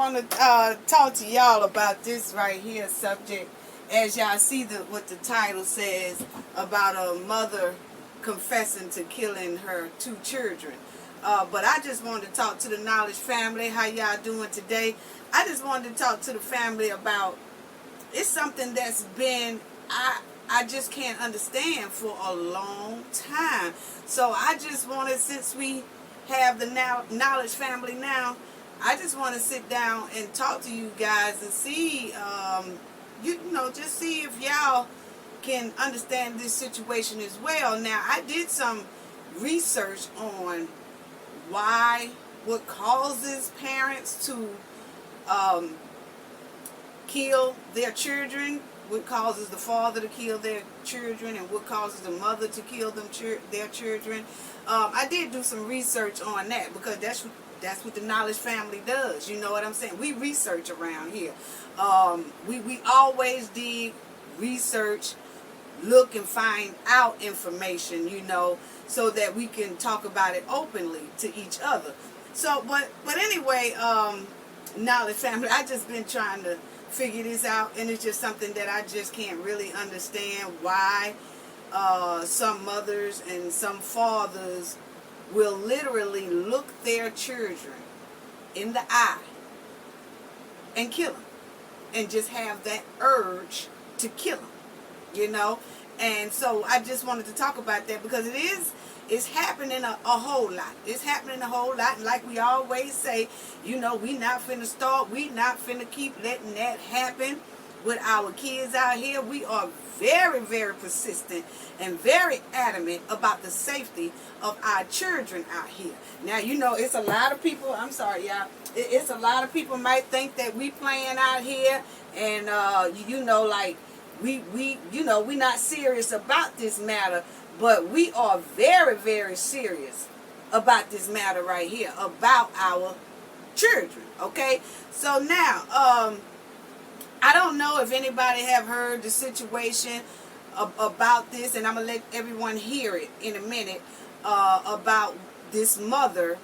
want to talk to y'all about this right here subject. As y'all see what the title says about a mother confessing to killing her 2 children. But I just wanted to talk to the Knowledge family. How y'all doing today? I just wanted to talk to the family about, it's something that's been, I just can't understand for a long time. So I just wanted, since we have the Knowledge family now, I just want to sit down and talk to you guys and see, just see if y'all can understand this situation as well. Now, I did some research on what causes parents to kill their children, what causes the father to kill their children, and what causes the mother to kill their children. I did do some research on that, because that's what the Knowledge family does. You know what I'm saying? We research around here. We always did research, look and find out information, so that we can talk about it openly to each other. So, but anyway, Knowledge family, I just been trying to figure this out, and it's just something that I just can't really understand why some mothers and some fathers will literally look their children in the eye and kill them, and just have that urge to kill them, And so I just wanted to talk about that, because it's happening a whole lot. It's happening a whole lot, and like we always say, we not finna start, we not finna keep letting that happen with our kids out here. We are very, very persistent and very adamant about the safety of our children out here. Now, it's a lot of people, I'm sorry, y'all, it's a lot of people might think that we playing out here, and, like, we not serious about this matter, but we are very, very serious about this matter right here, about our children, okay? So now, I don't know if anybody have heard the situation about this, and I'm going to let everyone hear it in a minute, about this mother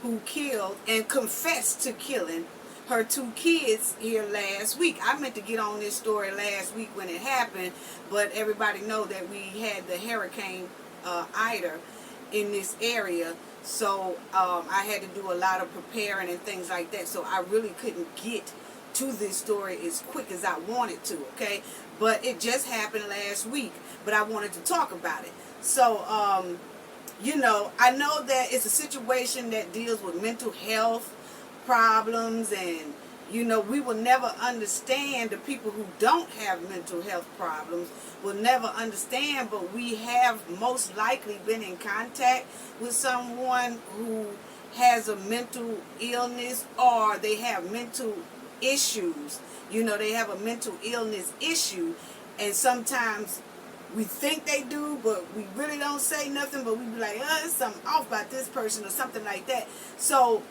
who killed and confessed to killing her 2 kids here last week. I meant to get on this story last week when it happened, but everybody know that we had the Hurricane Ida in this area, so I had to do a lot of preparing and things like that, so I really couldn't get to this story as quick as I wanted to, okay? But it just happened last week, but I wanted to talk about it. So, I know that it's a situation that deals with mental health problems, and we will never understand, the people who don't have mental health problems will never understand, but we have most likely been in contact with someone who has a mental illness, or they have mental issues. They have a mental illness issue, and sometimes we think they do, but we really don't say nothing, but we be like, there's something off about this person or something like that. So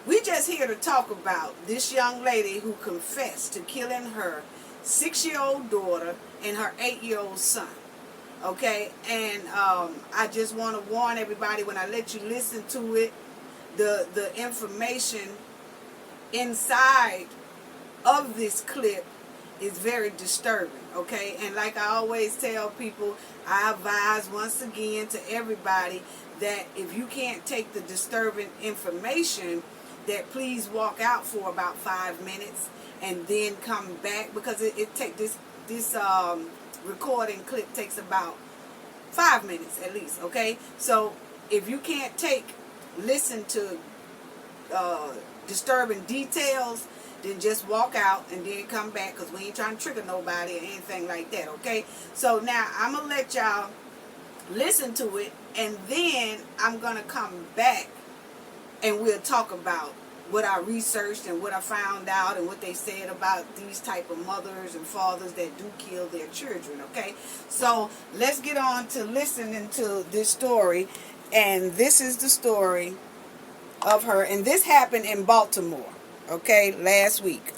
we just here to talk about this young lady who confessed to killing her 6-year-old daughter and her 8-year-old son. Okay? And I just want to warn everybody, when I let you listen to it, the information inside of this clip is very disturbing, okay? And like I always tell people, I advise once again to everybody that if you can't take the disturbing information, that please walk out for about 5 minutes and then come back, because it take this recording clip takes about 5 minutes at least, okay? So if you can't listen to disturbing details, then just walk out and then come back, because we ain't trying to trigger nobody or anything like that, okay? So now I'm going to let y'all listen to it, and then I'm going to come back and we'll talk about what I researched and what I found out and what they said about these type of mothers and fathers that do kill their children, okay? So let's get on to listening to this story, and this is the story of her, and this happened in Baltimore, okay, last week.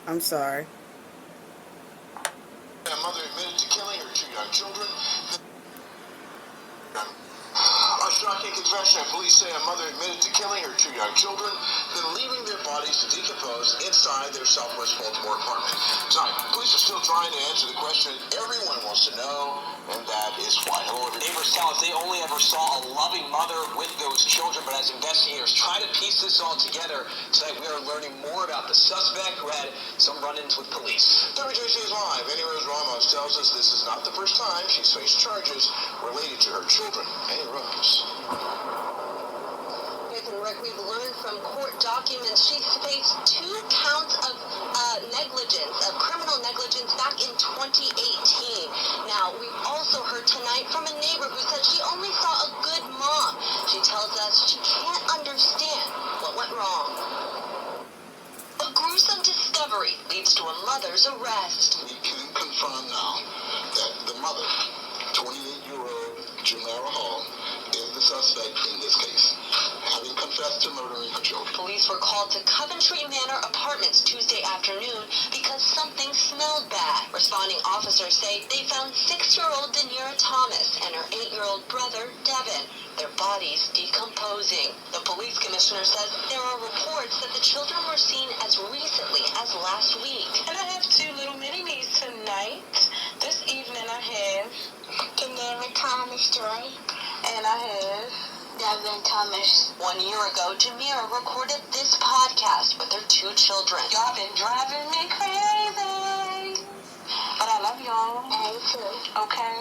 I'm sorry. A mother admitted to killing her 2 young children. shocking confession. Police say a mother admitted to killing her 2 young children, then leaving their bodies to decompose inside their Southwest Baltimore apartment. Tonight, police are still trying to answer the question everyone wants to know, and that is why. Hello, neighbors tell us they only ever saw a loving mother with those children, but as investigators try to piece this all together, tonight we are learning more about the suspect who had some run-ins with police. WJC is live. Annie Rose Ramos tells us this is not the first time she's faced charges related to her children. Annie Rose. Rick, we've learned from court documents she faced 2 counts of negligence, of criminal negligence back in 2018. Now, we've also heard tonight from a neighbor who said she only saw a good mom. She tells us she can't understand what went wrong. A gruesome discovery leads to a mother's arrest. We can confirm now that the mother, 28-year-old Jamera Hall, is the suspect in this case, having confessed to murdering her children. Police were called to Coventry Manor Apartments Tuesday afternoon because something smelled bad. Responding officers say they found 6-year-old Danira Thomas and her 8-year-old brother, Devin. Their bodies decomposing. The police commissioner says there are reports that the children were seen as recently as last week. And I have 2 little mini-me's tonight. This evening I have Danira Thomas Joy. and I have Devin Thomas. 1 year ago, Jamera recorded this podcast with her 2 children. y'all been driving me crazy. But I love y'all. I too. Okay?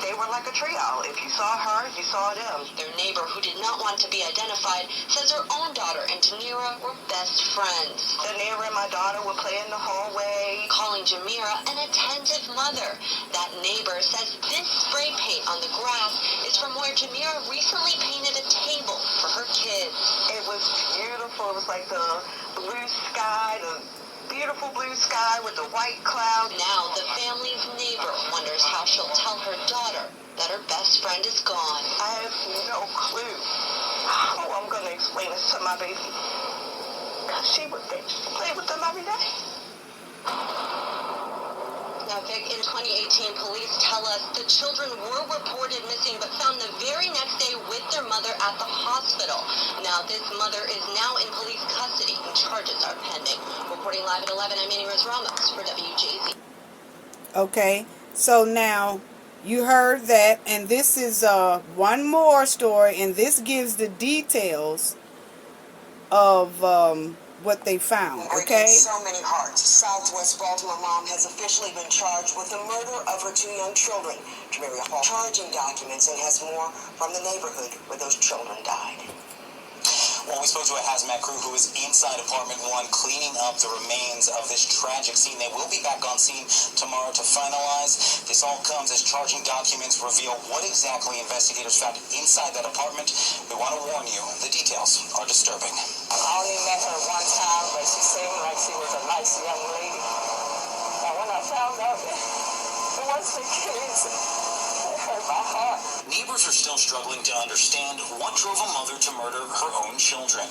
They were like a trio. If you saw her, you saw them. Their neighbor, who did not want to be identified, says her own daughter and Danira were best friends. Danira and my daughter would play in the hallway. Calling Jamera an attentive mother. That neighbor says this spray paint on the grass is from where Jamera recently painted a table for her kids. It was beautiful. It was like the blue sky, the beautiful blue sky with the white cloud. Now the family's neighbor wonders how she'll tell her daughter that her best friend is gone. I have no clue how I'm going to explain this to my baby. She would play with them every day. Now, Vic, in 2018, police tell us the children were reported missing but found the very next day with their mother at the hospital. Now, this mother is now in police custody and charges are pending. Reporting live at 11, I'm Annie Rose Ramos for WJZ. Okay, so now you heard that, and this is one more story, and this gives the details of what they found. Okay. Breaking so many hearts. Southwest Baltimore mom has officially been charged with the murder of her 2 young children. Jamera Hall charging documents and has more from the neighborhood where those children died. Well, we spoke to a hazmat crew who is inside apartment 1 cleaning up the remains of this tragic scene. They will be back on scene tomorrow to finalize. This all comes as charging documents reveal what exactly investigators found inside that apartment. We want to warn you, the details are disturbing. I only met her one time, but she seemed like she was a nice young lady. And when I found out it was the kids, it hurt my heart. Neighbors are still struggling to understand what drove a mother to murder her own children.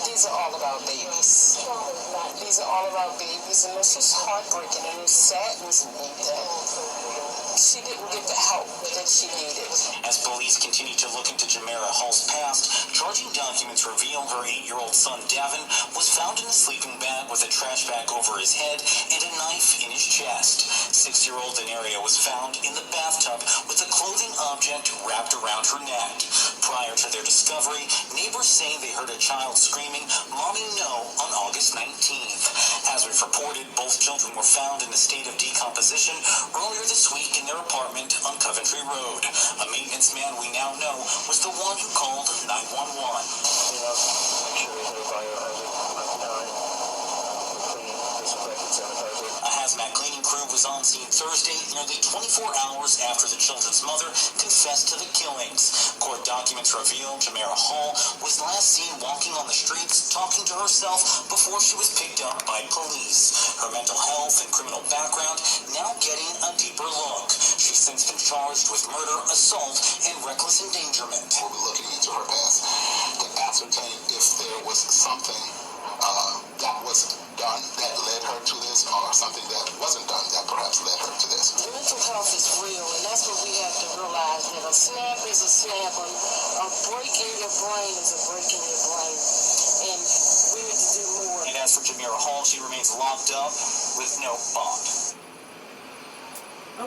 These are all about babies. These are all about babies, and it's just heartbreaking, and it saddens me that she didn't get the help that she needed. As police continue to look into Jamera Hall's past, charging documents reveal her 8-year-old son, Devin, was found in a sleeping bag with a trash bag over his head and a knife in his chest. 6-year-old Danira was found in the bathtub with a clothing object wrapped around her neck. Prior to their discovery, neighbors say they heard a child screaming, "Mommy, no," on August 19th. As we've reported, both children were found in a state of decomposition earlier this week in their apartment on Coventry Road. A maintenance man we now know was the one who called 911. A hazmat cleaning crew was on scene Thursday, nearly 24 hours after the children's mother confessed to the killings. Court documents reveal Jamera Hall was last seen walking on the streets, talking to herself before she was picked up by police. Her mental health and criminal background now getting a deeper look. She's since been charged with murder, assault, and reckless endangerment. We'll be looking into her past to ascertain if there was something that was done that led her to this, or something that wasn't done that perhaps led her to this? Mental health is real, and that's what we have to realize, that a snap is a snap. A break in your brain is a break in your brain. And we need to do more. And as for Jamira Hall, she remains locked up with no bond.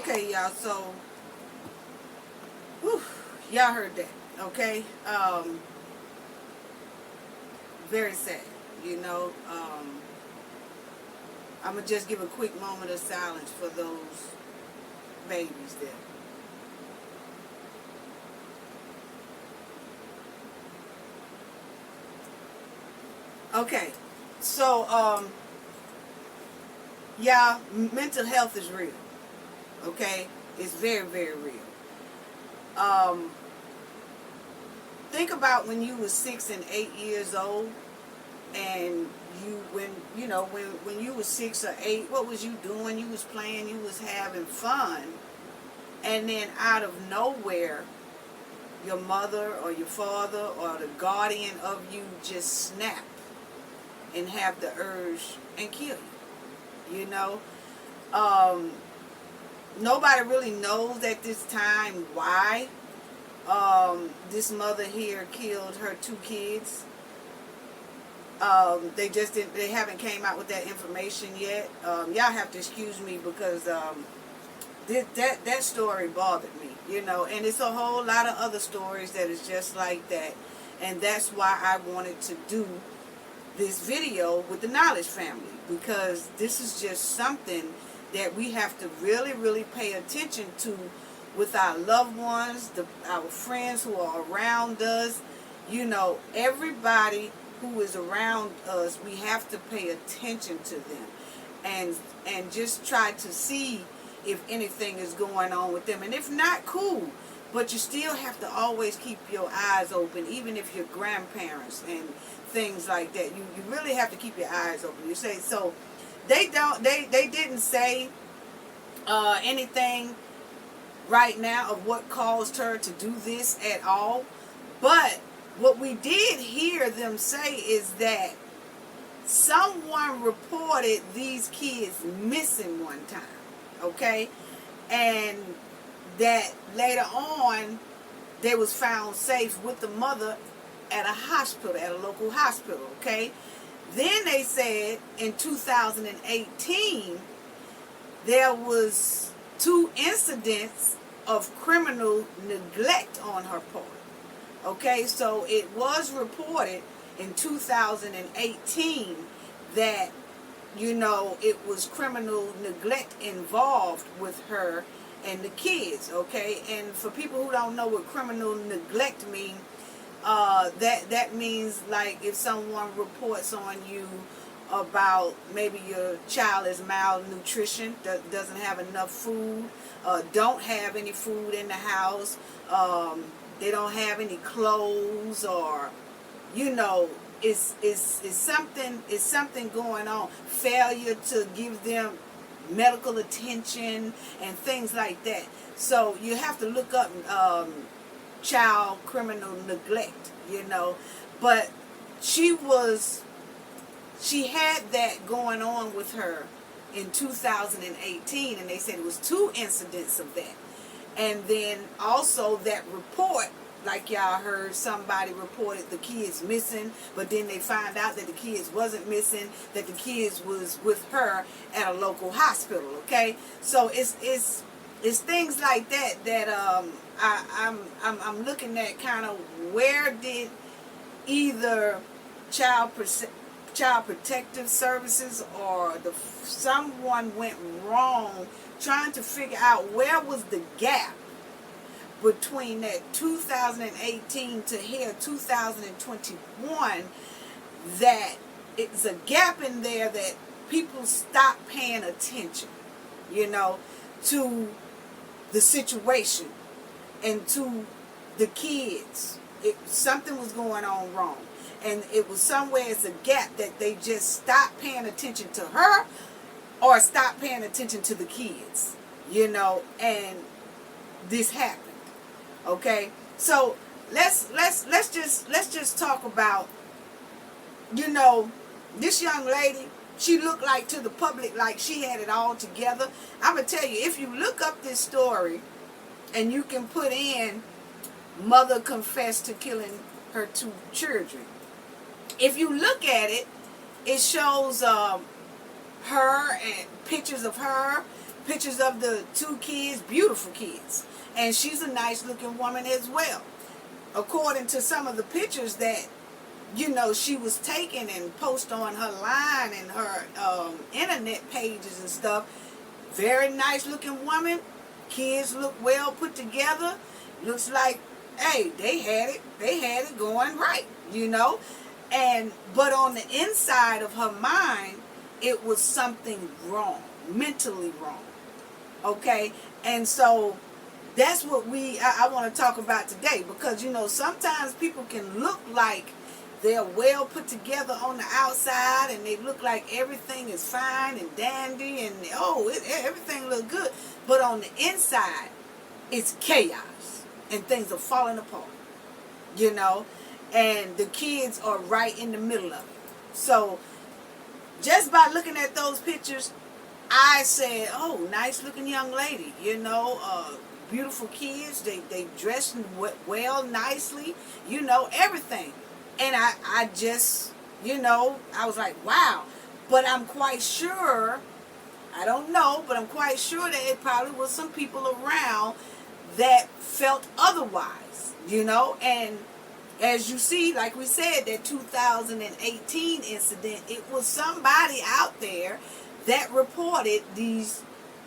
Okay, y'all, so whew, y'all heard that, okay? Very sad, you know. I'm gonna just give a quick moment of silence for those babies there. Okay, so yeah, mental health is real. Okay, it's very, very real. Think about when you were 6 and 8 years old, and when you were 6 or 8, what was you doing? You was playing, you was having fun, and then out of nowhere, your mother or your father or the guardian of you just snap and have the urge and kill you. You know, nobody really knows at this time why this mother here killed her 2 kids. They haven't came out with that information yet. Y'all have to excuse me because that story bothered me, you know, and it's a whole lot of other stories that is just like that, and that's why I wanted to do this video with the Knowledge family, because this is just something that we have to really, really pay attention to with our loved ones, our friends who are around us. You know, everybody who is around us, we have to pay attention to them and just try to see if anything is going on with them. And if not, cool. But you still have to always keep your eyes open, even if you're grandparents and things like that. You really have to keep your eyes open. You say, so they didn't say anything right now of what caused her to do this at all. But what we did hear them say is that someone reported these kids missing one time, okay? And that later on they was found safe with the mother at a hospital, at a local hospital, okay? Then they said in 2018 there was 2 incidents of criminal neglect on her part. Okay, so it was reported in 2018 that, you know, it was criminal neglect involved with her and the kids, okay? And for people who don't know what criminal neglect means, that means like if someone reports on you about maybe your child is malnutrition, doesn't have enough food, don't have any food in the house, they don't have any clothes, or, you know, it's something going on. Failure to give them medical attention and things like that. So you have to look up child criminal neglect, you know. But she had that going on with her in 2018, and they said it was 2 incidents of that. And then also that report, like y'all heard, somebody reported the kids missing, but then they find out that the kids wasn't missing, that the kids was with her at a local hospital, okay? So it's things like that I'm looking at, kind of where did either child protective services or someone went wrong trying to figure out where was the gap between that 2018 to here 2021, that it's a gap in there that people stop paying attention, you know, to the situation and to the kids. Something was going on wrong, and it was somewhere, it's a gap that they just stopped paying attention to her or stopped paying attention to the kids, you know, and this happened. Okay, so let's just talk about, you know, this young lady, she looked like to the public like she had it all together. I'm going to tell you, if you look up this story and you can put in mother confessed to killing her 2 children. If you look at it, it shows her and pictures of her, pictures of the 2 kids, beautiful kids. And she's a nice looking woman as well. According to some of the pictures that, you know, she was taking and post on her line and her internet pages and stuff. Very nice looking woman. Kids look well put together. Looks like, hey, they had it going right, you know. But on the inside of her mind, it was something wrong, mentally wrong. Okay? And so that's what I want to talk about today, because, you know, sometimes people can look like they're well put together on the outside and they look like everything is fine and dandy and everything look good, but on the inside it's chaos and things are falling apart, you know, and the kids are right in the middle of it. So just by looking at those pictures, I said, oh, nice looking young lady, you know, beautiful kids, they dressed well, nicely, you know, everything. And I just, you know, I was like, wow. But I'm quite sure, I don't know, but I'm quite sure that it probably was some people around that felt otherwise, you know. And as you see, like we said, that 2018 incident, it was somebody out there that reported these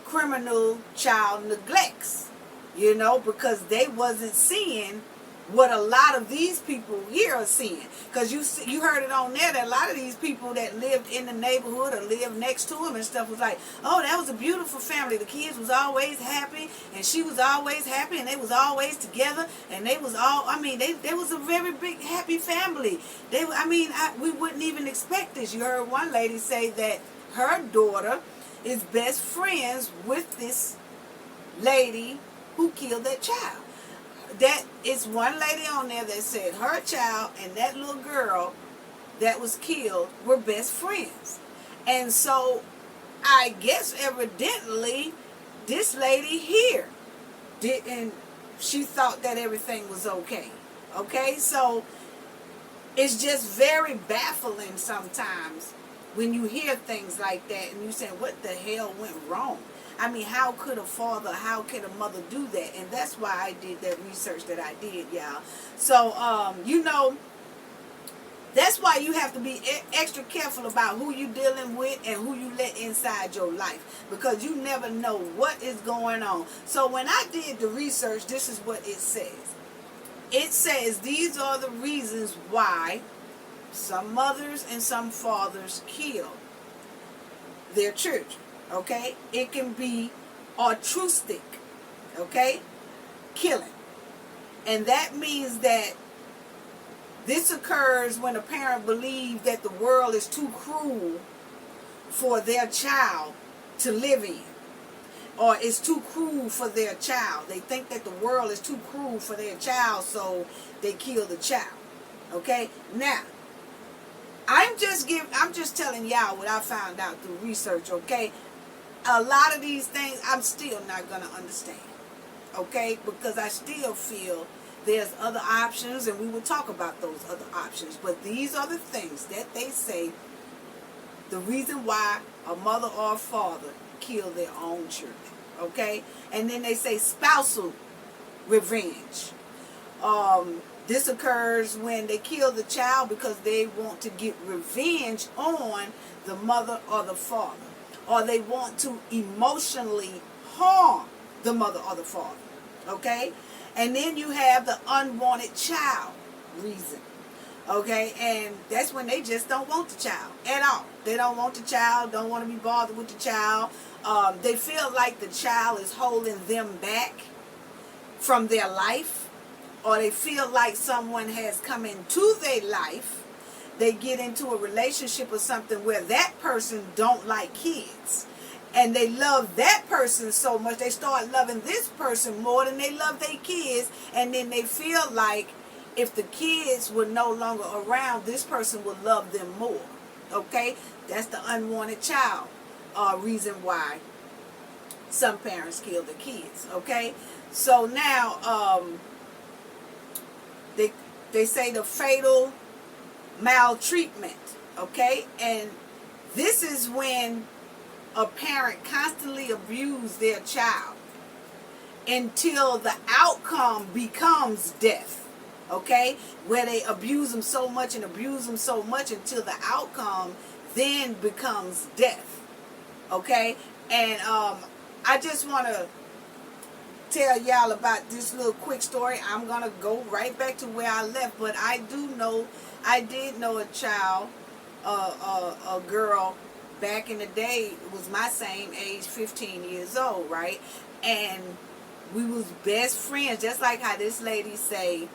criminal child neglects, you know, because they wasn't seeing what a lot of these people here are seeing. Because you heard it on there that a lot of these people that lived in the neighborhood or lived next to them and stuff was like, oh, that was a beautiful family. The kids was always happy and she was always happy and they was always together and they was all, I mean, they was a very big happy family. We wouldn't even expect this. You heard one lady say that her daughter is best friends with this lady who killed that child. That is one lady on there that said her child and that little girl that was killed were best friends. And so I guess evidently this lady here didn't, she thought that everything was okay. Okay, so it's just very baffling sometimes when you hear things like that and you say, what the hell went wrong? I mean, how could a father, how can a mother do that? And that's why I did that research that I did, y'all. So, you know, that's why you have to be extra careful about who you're dealing with and who you let inside your life, because you never know what is going on. So when I did the research, this is what it says. It says these are the reasons why some mothers and some fathers kill their children. Okay, it can be altruistic, okay, killing. And that means that this occurs when a parent believes that the world is too cruel for their child to live in, or it's too cruel for their child. They think that the world is too cruel for their child, so they kill the child. Okay, now I'm just telling y'all what I found out through research. Okay, a lot of these things I'm still not going to understand, okay, because I still feel there's other options, and we will talk about those other options. But these are the things that they say, the reason why a mother or a father kill their own children, okay? And then they say spousal revenge. This occurs when they kill the child because they want to get revenge on the mother or the father, or they want to emotionally harm the mother or the father, okay? And then you have the unwanted child reason, okay? And that's when they just don't want the child at all. They don't want the child, don't want to be bothered with the child. They feel like the child is holding them back from their life, or they feel like someone has come into their life. They get into a relationship or something where that person don't like kids, and they love that person so much they start loving this person more than they love their kids, and then they feel like if the kids were no longer around, this person would love them more. Okay, that's the unwanted child reason why some parents kill their kids. Okay, so now they say the fatal maltreatment. Okay, and this is when a parent constantly abuses their child until the outcome becomes death. Okay, where they abuse them so much and abuse them so much until the outcome then becomes death. Okay, and I just want to tell y'all about this little quick story. I'm gonna go right back to where I left, but I did know a child, a girl back in the day, was my same age, 15 years old, right? And we was best friends, just like how this lady say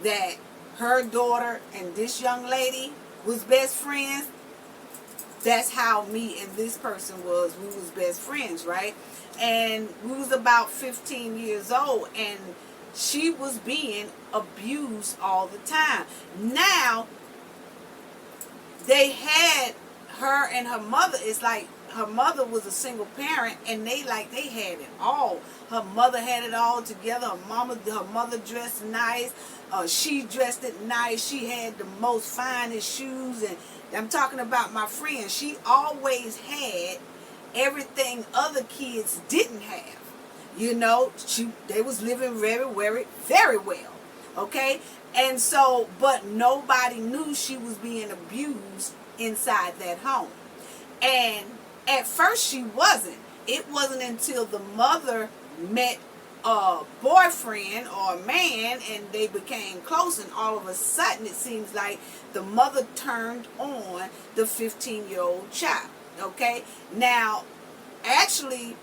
that her daughter and this young lady was best friends. That's how me and this person was. We was best friends, right? And we was about 15 years old, and she was being abused all the time. Now, they had her and her mother. It's like her mother was a single parent, and they had it all. Her mother had it all together. Her mother dressed nice. She dressed it nice. She had the most finest shoes, and I'm talking about my friend. She always had everything other kids didn't have. You know, they was living very, very, very well. Okay? And so, but nobody knew she was being abused inside that home. And at first she wasn't. It wasn't until the mother met a boyfriend or a man and they became close, and all of a sudden it seems like the mother turned on the 15-year-old child. Okay? Now, actually,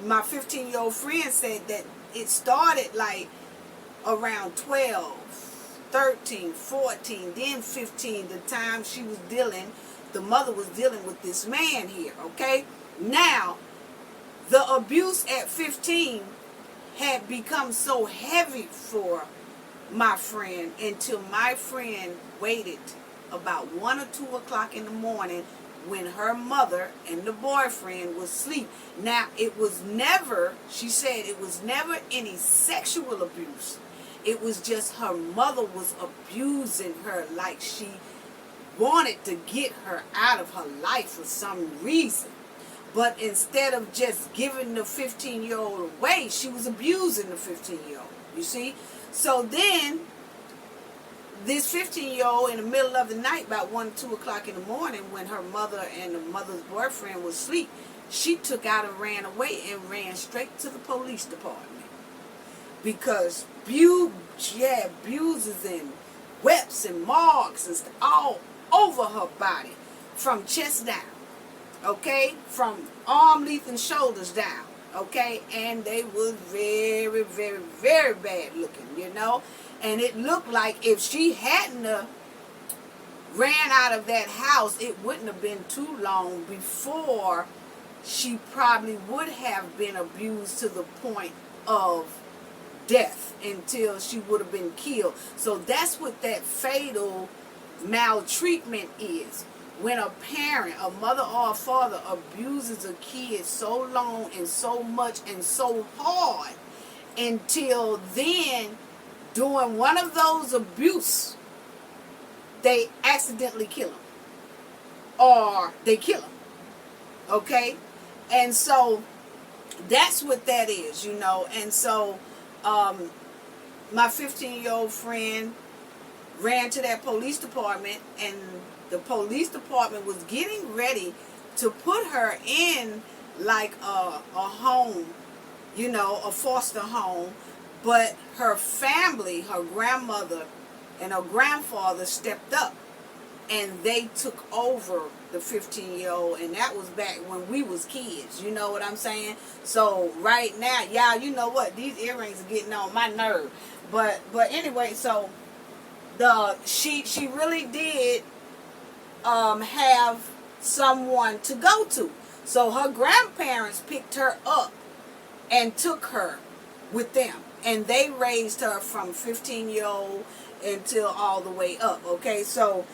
my 15-year-old friend said that it started like around 12, 13, 14, then 15, the time the mother was dealing with this man here. Okay? Now, the abuse at 15 had become so heavy for my friend until my friend waited about 1 or 2 o'clock in the morning when her mother and the boyfriend was asleep. Now, she said it was never any sexual abuse. It was just her mother was abusing her like she wanted to get her out of her life for some reason. But instead of just giving the 15-year-old away, she was abusing the 15-year-old. You see? So then, this 15-year-old in the middle of the night, about 1 or 2 o'clock in the morning, when her mother and the mother's boyfriend was asleep, she took out and ran away and ran straight to the police department. Because she had bruises and webs and marks and stuff all over her body, from chest down. Okay, from arm length and shoulders down. Okay, and they was very, very, very bad looking, you know. And it looked like if she hadn't ran out of that house, it wouldn't have been too long before she probably would have been abused to the point of death, until she would have been killed. So that's what that fatal maltreatment is. When a parent, a mother or a father, abuses a kid so long and so much and so hard until then, during one of those abuse, they accidentally kill them. Or they kill them. Okay? And so, that's what that is, you know. And so, my 15-year-old friend ran to that police department, and the police department was getting ready to put her in like a home, you know, a foster home. But her family, her grandmother and her grandfather stepped up, and they took over the 15-year-old, and that was back when we was kids, you know what I'm saying? So right now, y'all, you know what, these earrings are getting on my nerve. But anyway, so she really did have someone to go to. So her grandparents picked her up and took her with them, and they raised her from 15-year-old until all the way up. Okay, so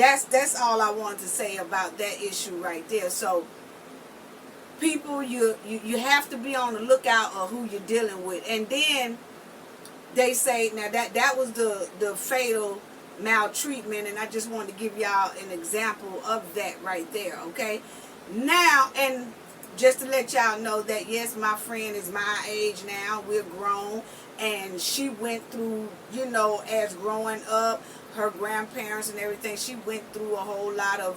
that's all I wanted to say about that issue right there. So people, you have to be on the lookout of who you're dealing with. And then they say, now that was the fatal maltreatment, and I just wanted to give y'all an example of that right there, okay? Now, and just to let y'all know that yes, my friend is my age now, we're grown, and she went through, you know, as growing up, her grandparents and everything, she went through a whole lot of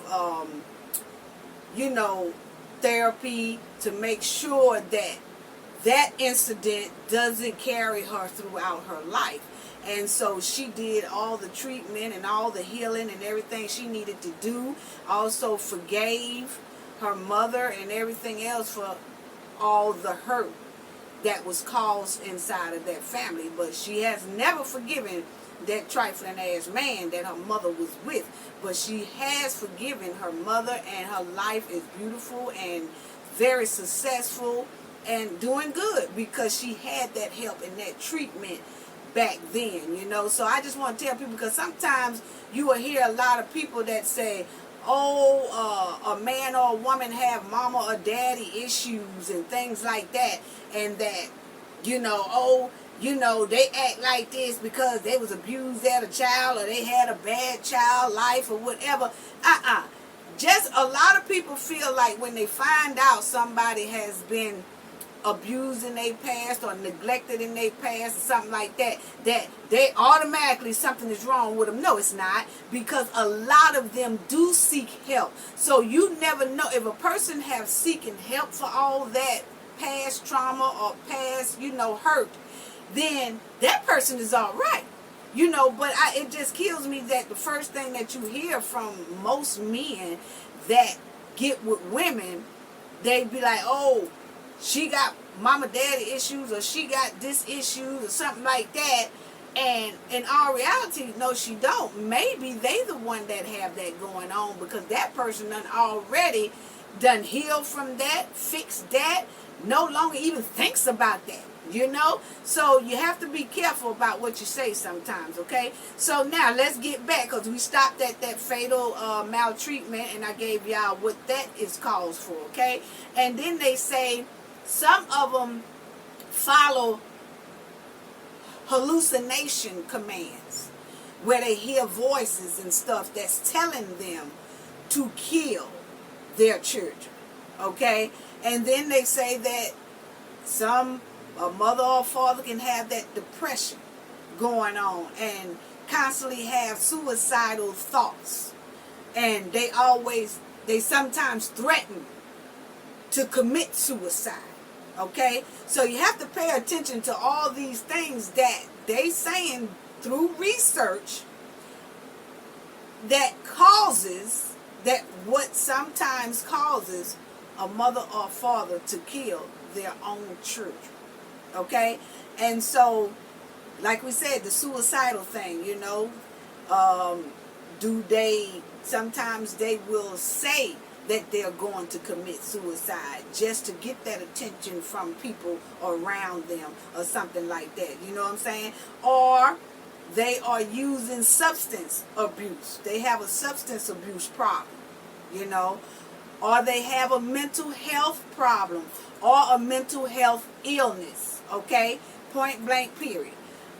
you know, therapy to make sure that that incident doesn't carry her throughout her life. And so she did all the treatment and all the healing and everything she needed to do. Also forgave her mother and everything else for all the hurt that was caused inside of that family. But she has never forgiven that trifling ass man that her mother was with. But she has forgiven her mother, and her life is beautiful and very successful and doing good because she had that help and that treatment back then, you know. So I just want to tell people, because sometimes you will hear a lot of people that say, oh, a man or a woman have mama or daddy issues and things like that, and that, you know, oh, you know, they act like this because they was abused as a child, or they had a bad child life or whatever. Just a lot of people feel like when they find out somebody has been abused in their past or neglected in their past or something like that, that they automatically something is wrong with them. No, it's not, because a lot of them do seek help. So you never know if a person have seeking help for all that past trauma or past, you know, hurt, then that person is all right. You know, but it just kills me that the first thing that you hear from most men that get with women, they be like, oh, she got mama daddy issues, or she got this issues or something like that. And in all reality, no, she don't. Maybe they the one that have that going on, because that person already done healed from that, fixed that, no longer even thinks about that. You know, so you have to be careful about what you say sometimes, okay? So now let's get back, because we stopped at that fatal maltreatment, and I gave y'all what that is caused for, okay? And then they say some of them follow hallucination commands, where they hear voices and stuff that's telling them to kill their children, okay? And then they say that a mother or father can have that depression going on and constantly have suicidal thoughts, and they sometimes threaten to commit suicide, okay? So you have to pay attention to all these things that they saying through research that what sometimes causes a mother or father to kill their own children. Okay, and so, like we said, the suicidal thing, you know, sometimes they will say that they're going to commit suicide just to get that attention from people around them or something like that, you know what I'm saying? Or they are using substance abuse. They have a substance abuse problem, you know, or they have a mental health problem or a mental health illness. Okay, point blank period.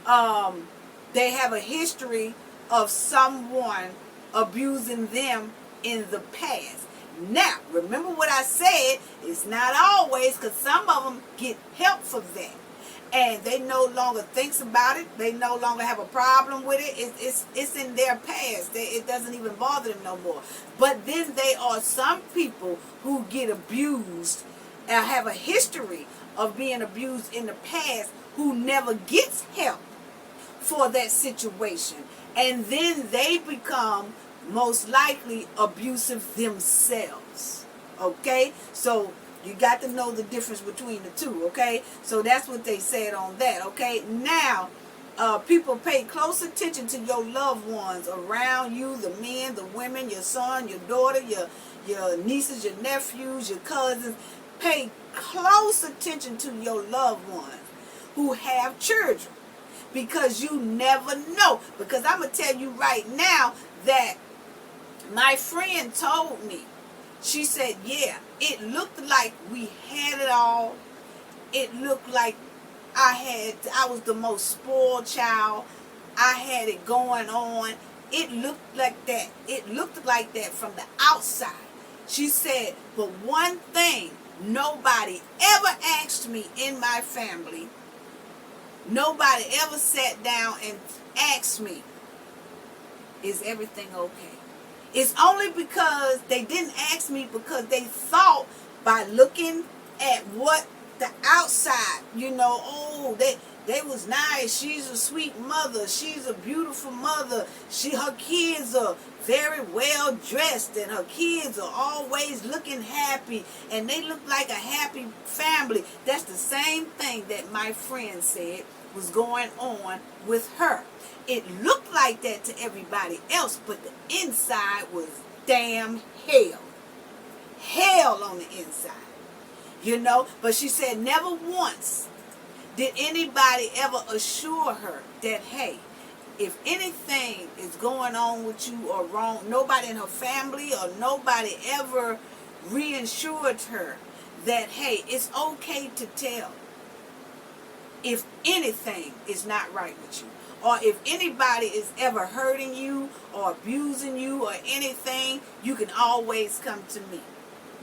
They have a history of someone abusing them in the past. Now, remember what I said, it's not always, because some of them get help for that, and they no longer thinks about it. They no longer have a problem with it. It's in their past. It doesn't even bother them no more. But then there are some people who get abused and have a history of being abused in the past, who never gets help for that situation, and then they become most likely abusive themselves. Okay, so you got to know the difference between the two. Okay, so that's what they said on that. Okay, now people pay close attention to your loved ones around you, the men, the women, your son, your daughter, your nieces, your nephews, your cousins. Pay close attention to your loved ones who have children, because you never know. Because I'm going to tell you right now that My friend told me, she said, yeah, it looked like we had it all. It looked like I was the most spoiled child. I had it going on. It looked like that. It looked like that from the outside. She said, but one thing nobody ever asked me in my family, nobody ever sat down and asked me, is everything okay? It's only because they didn't ask me because they thought by looking at what the outside, oh, they was nice. She's a sweet mother. She's a beautiful mother. Her kids are very well dressed, and her kids are always looking happy, and they look like a happy family. That's the same thing that my friend said was going on with her. It looked like that to everybody else, but the inside was damn hell. Hell on the inside. But she said never once did anybody ever assure her that, hey, if anything is going on with you or wrong, nobody in her family or nobody ever reassured her that, hey, it's okay to tell if anything is not right with you. Or if anybody is ever hurting you or abusing you or anything, you can always come to me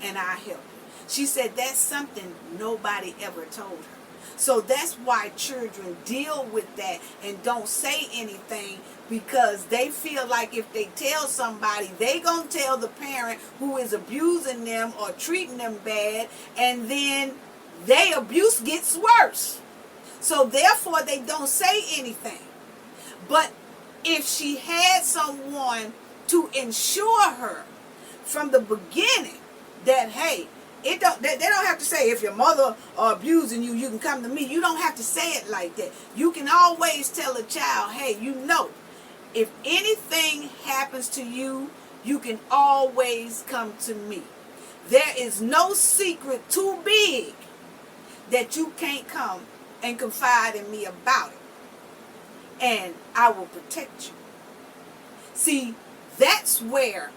and I'll help you. She said that's something nobody ever told her. So that's why children deal with that and don't say anything, because they feel like if they tell somebody, they gonna tell the parent who is abusing them or treating them bad, and then their abuse gets worse. So therefore they don't say anything. But if she had someone to ensure her from the beginning that, hey, they don't have to say, if your mother are abusing you, you can come to me. You don't have to say it like that. You can always tell a child, hey, if anything happens to you, you can always come to me. There is no secret too big that you can't come and confide in me about it. And I will protect you. See, that's where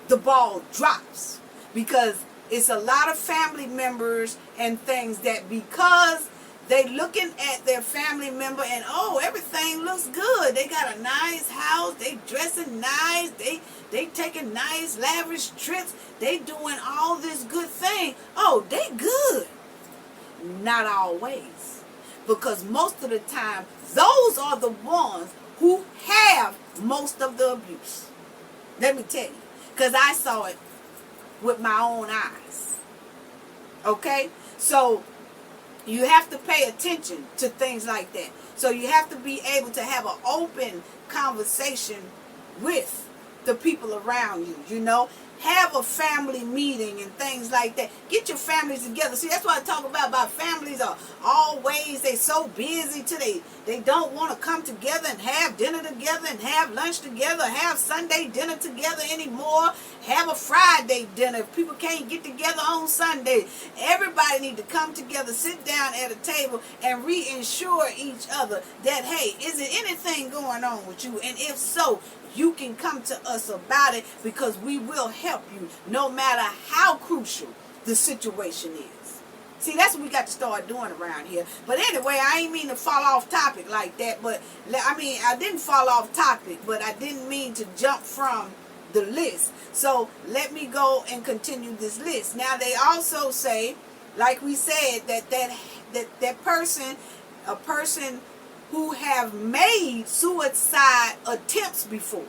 the ball drops, because it's a lot of family members and things that, because they looking at their family member and, oh, everything looks good. They got a nice house. They dressing nice. They taking nice lavish trips. They doing all this good thing. Oh, they good. Not always. Because most of the time, those are the ones who have most of the abuse. Let me tell you. Because I saw it with my own eyes. Okay? So you have to pay attention to things like that. So you have to be able to have an open conversation with the people around you, Have a family meeting and things like that. Get your families together. See, that's what I talk about families are always, they so busy till they don't want to come together and have dinner together and have lunch together, have Sunday dinner together anymore, have a Friday dinner. If people can't get together on Sunday, everybody need to come together, sit down at a table and reassure each other that, hey, is there anything going on with you? And if so, you can come to us about it, because we will help you no matter how crucial the situation is. See, that's what we got to start doing around here. But anyway, I ain't mean to fall off topic like that. But I didn't fall off topic, but I didn't mean to jump from the list. So let me go and continue this list. Now they also say, like we said, that person, a person who have made suicide attempts before.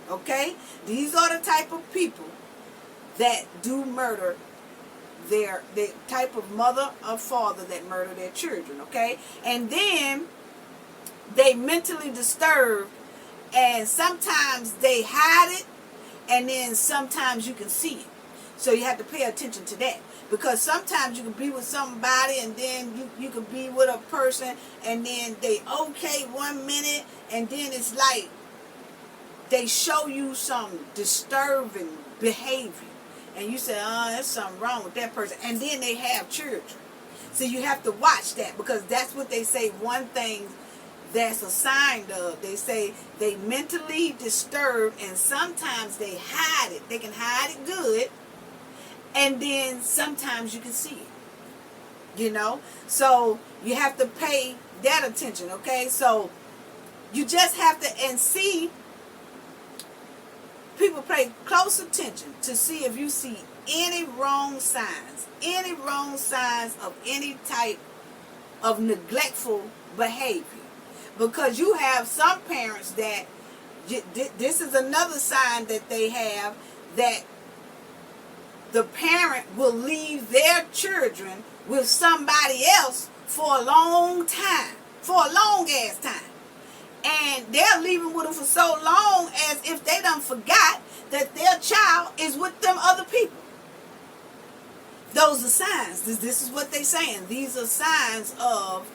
Okay? These are the type of people that do murder, the type of mother or father that murder their children. Okay? And then they mentally disturbed, and sometimes they hide it, and then sometimes you can see it. So you have to pay attention to that. Because sometimes you can be with somebody, and then you can be with a person, and then they okay 1 minute, and then it's like they show you some disturbing behavior. And you say, oh, there's something wrong with that person. And then they have children. So you have to watch that, because that's what they say. One thing that's assigned of. They say they mentally disturbed, and sometimes they hide it. They can hide it good, and then sometimes you can see it, you know. So you have to pay that attention, okay? So you just have to, and see, people pay close attention to see if you see any wrong signs of any type of neglectful behavior. Because you have some parents that, this is another sign that they have, that the parent will leave their children with somebody else for a long time, for a long ass time. And they're leaving with them for so long as if they done forgot that their child is with them other people. Those are signs. This is what they're saying. These are signs of,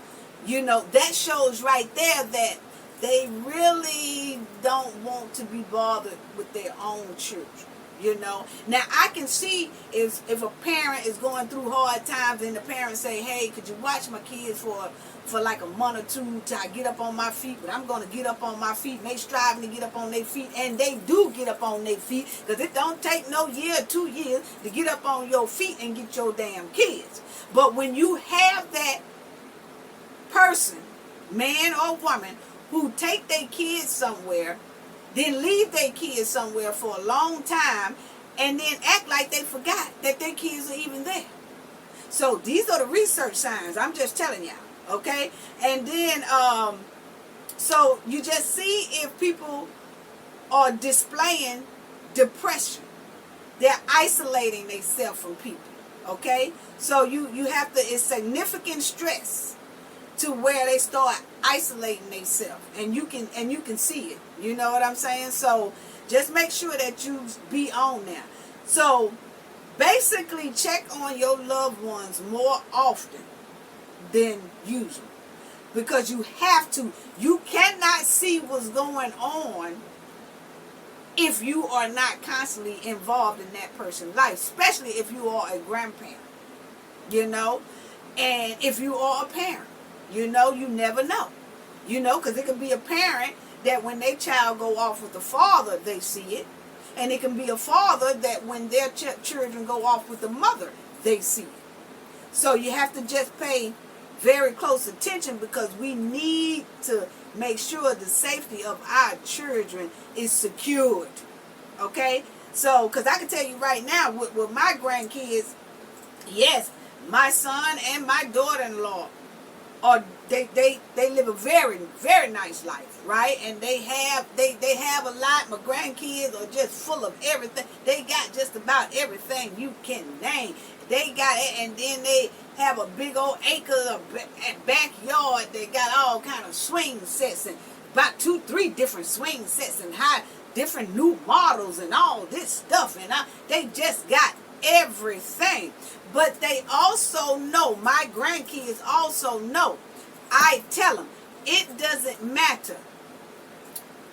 you know, that shows right there that they really don't want to be bothered with their own children, you know. Now, I can see if a parent is going through hard times and the parents say, hey, could you watch my kids for like a month or two till I get up on my feet? But I'm going to get up on my feet, and they striving to get up on their feet, and they do get up on their feet, because it don't take no year or 2 years to get up on your feet and get your damn kids. But when you have that person, man or woman, who take their kids somewhere, then leave their kids somewhere for a long time, and then act like they forgot that their kids are even there. So these are the research signs. I'm just telling y'all, okay? And then, so you just see if people are displaying depression. They're isolating themselves from people, okay? So you have to, it's significant stress to where they start isolating themselves, and you can see it. You know what I'm saying? So just make sure that you be on there. So basically, check on your loved ones more often than usual, because you have to. You cannot see what's going on if you are not constantly involved in that person's life, especially if you are a grandparent, you know, and if you are a parent. You know, you never know. You know, because it can be a parent that when their child go off with the father, they see it. And it can be a father that when their children go off with the mother, they see it. So you have to just pay very close attention, because we need to make sure the safety of our children is secured. Okay? So, because I can tell you right now, with my grandkids, yes, my son and my daughter-in-law, or they live a very, very nice life, right? And they have a lot. My grandkids are just full of everything. They got just about everything you can name. They got it, and then they have a big old acre of backyard. They got all kind of swing sets, and about 2-3 different swing sets, and different new models and all this stuff. And they just got everything. But they also know, my grandkids also know, I tell them, it doesn't matter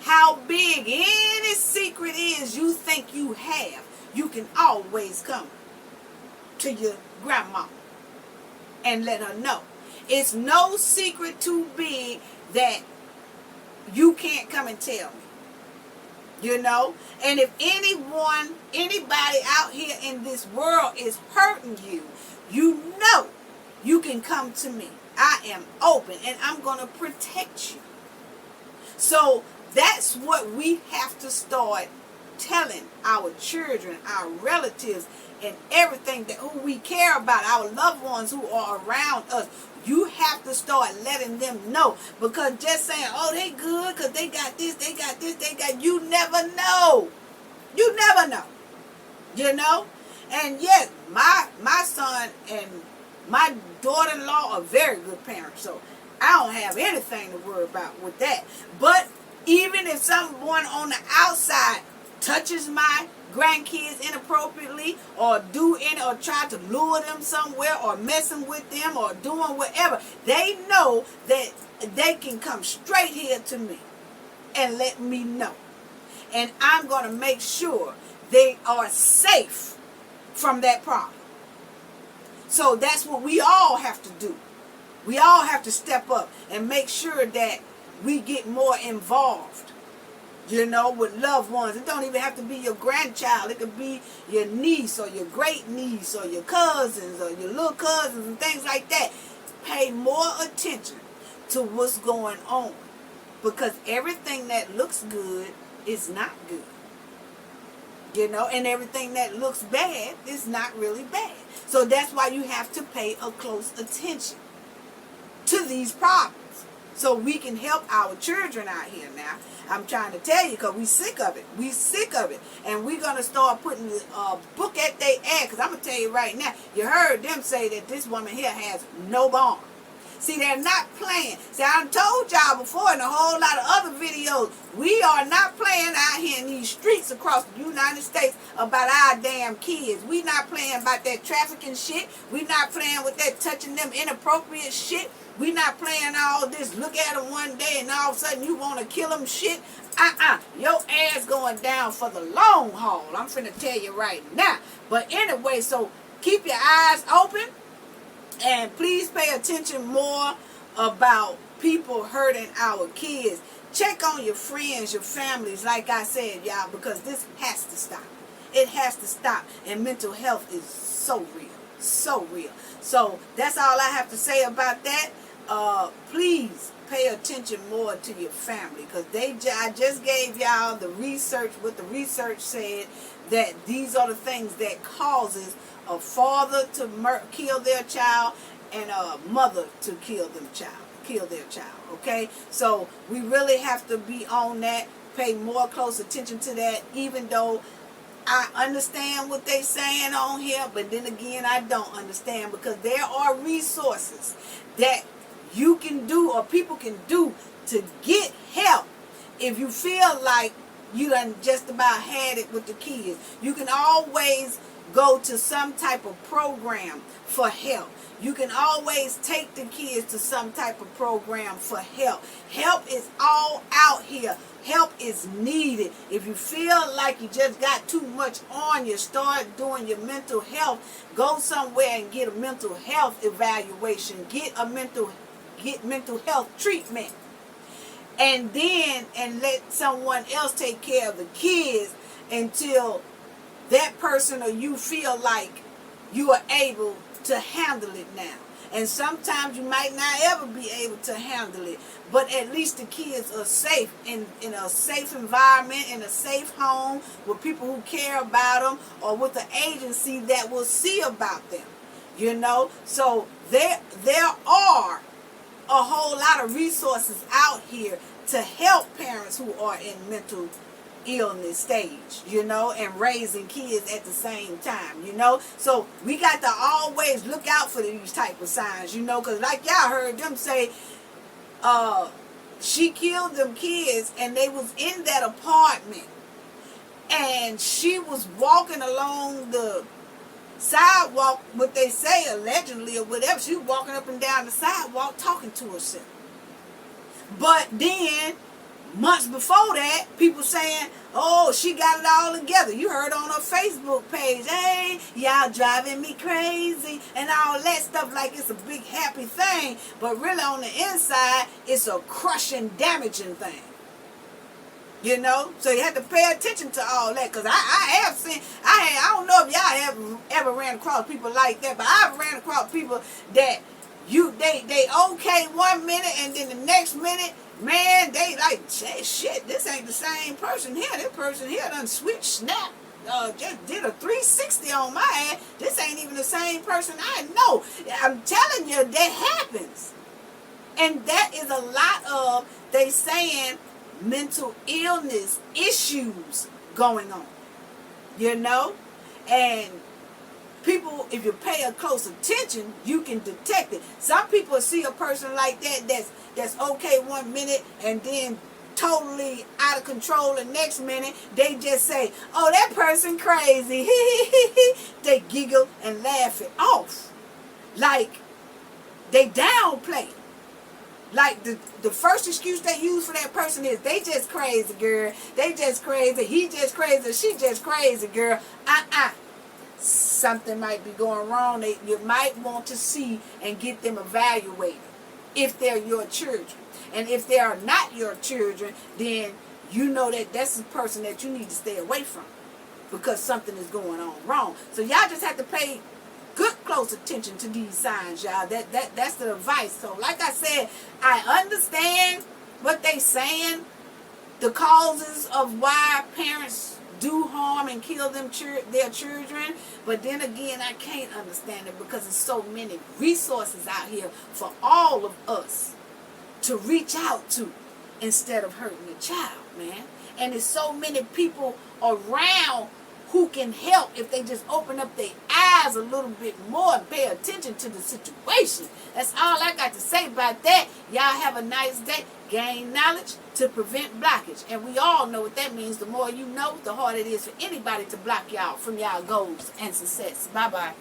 how big any secret is you think you have, you can always come to your grandma and let her know. It's no secret too big that you can't come and tell me. You know? And if anybody out here in this world is hurting you, you know you can come to me. I am open, and I'm going to protect you. So that's what we have to start telling our children, our relatives, and everything that who we care about, our loved ones who are around us. You have to start letting them know, because just saying, oh, they good because they got this, they got this, they got, you never know. You never know. You know? And yes, my son and my daughter-in-law are very good parents, so I don't have anything to worry about with that. But even if someone on the outside touches my grandkids inappropriately, or or try to lure them somewhere, or messing with them, or doing whatever, they know that they can come straight here to me and let me know. And I'm going to make sure they are safe from that problem. So that's what we all have to do. We all have to step up and make sure that we get more involved, you know, with loved ones. It don't even have to be your grandchild. It could be your niece or your great niece or your cousins or your little cousins and things like that. Pay more attention to what's going on, because everything that looks good is not good. You know, and everything that looks bad is not really bad. So that's why you have to pay a close attention to these problems, so we can help our children out here now. I'm trying to tell you, because we sick of it. We sick of it. And we're going to start putting the book at their ass. Because I'm going to tell you right now, you heard them say that this woman here has no bond. See, they're not playing. See, I told y'all before in a whole lot of other videos, we are not playing out here in these streets across the United States about our damn kids. We not playing about that trafficking shit. We not playing with that touching them inappropriate shit. We not playing all this look at them one day and all of a sudden you want to kill them shit. Your ass going down for the long haul. I'm finna tell you right now. But anyway, so keep your eyes open. And please pay attention more about people hurting our kids. Check on your friends, your families, like I said, y'all, because this has to stop. It has to stop. And mental health is so real. So real. So that's all I have to say about that. Please pay attention more to your family, because I just gave y'all the research, what the research said, that these are the things that causes a father to kill their child and a mother to kill their child. Okay, so we really have to be on that, pay more close attention to that, even though I understand what they saying on here, but then again I don't understand, because there are resources that you can do or people can do to get help. If you feel like you done just about had it with the kids, you can always go to some type of program for help. You can always take the kids to some type of program for help. Help is all out here. Help is needed. If you feel like you just got too much on you, start doing your mental health. Go somewhere and get a mental health evaluation. Get mental health treatment. And let someone else take care of the kids until that person or you feel like you are able to handle it now. And sometimes you might not ever be able to handle it, but at least the kids are safe in a safe environment, in a safe home, with people who care about them, or with the agency that will see about them. You know, so there are a whole lot of resources out here to help parents who are in mental illness stage, you know, and raising kids at the same time, you know. So we got to always look out for these type of signs, you know, because like y'all heard them say, she killed them kids and they was in that apartment and she was walking along the sidewalk, what they say allegedly or whatever, she was walking up and down the sidewalk talking to herself. But then months before that, people saying, oh, she got it all together. You heard on her Facebook page, hey, y'all driving me crazy and all that stuff, like it's a big happy thing. But really on the inside, it's a crushing, damaging thing. You know? So you have to pay attention to all that. Because I have seen, I don't know if y'all have ever ran across people like that, but I've ran across people that they okay 1 minute and then the next minute, man, they like, hey, shit, this ain't the same person here. This person here done switched, snap, just did a 360 on my ass. This ain't even the same person I know. I'm telling you, that happens. And that is a lot of, they saying, mental illness issues going on. You know? And people, if you pay a close attention, you can detect it. Some people see a person like that that's okay 1 minute and then totally out of control the next minute. They just say, oh, that person crazy. They giggle and laugh it off. Like they downplay. Like the first excuse they use for that person is, they just crazy, girl. They just crazy. He just crazy. She just crazy, girl. Something might be going wrong. You might want to see and get them evaluated if they're your children. And if they are not your children, then you know that that's the person that you need to stay away from because something is going on wrong. So y'all just have to pay good close attention to these signs, y'all. That's the advice. So like I said, I understand what they saying, the causes of why parents do harm and kill their children, but then again, I can't understand it because there's so many resources out here for all of us to reach out to instead of hurting the child, man. And there's so many people around who can help if they just open up their eyes a little bit more and pay attention to the situation. That's all I got to say about that. Y'all have a nice day. Gain knowledge to prevent blockage. And we all know what that means. The more you know, the harder it is for anybody to block y'all from y'all goals and success. Bye-bye.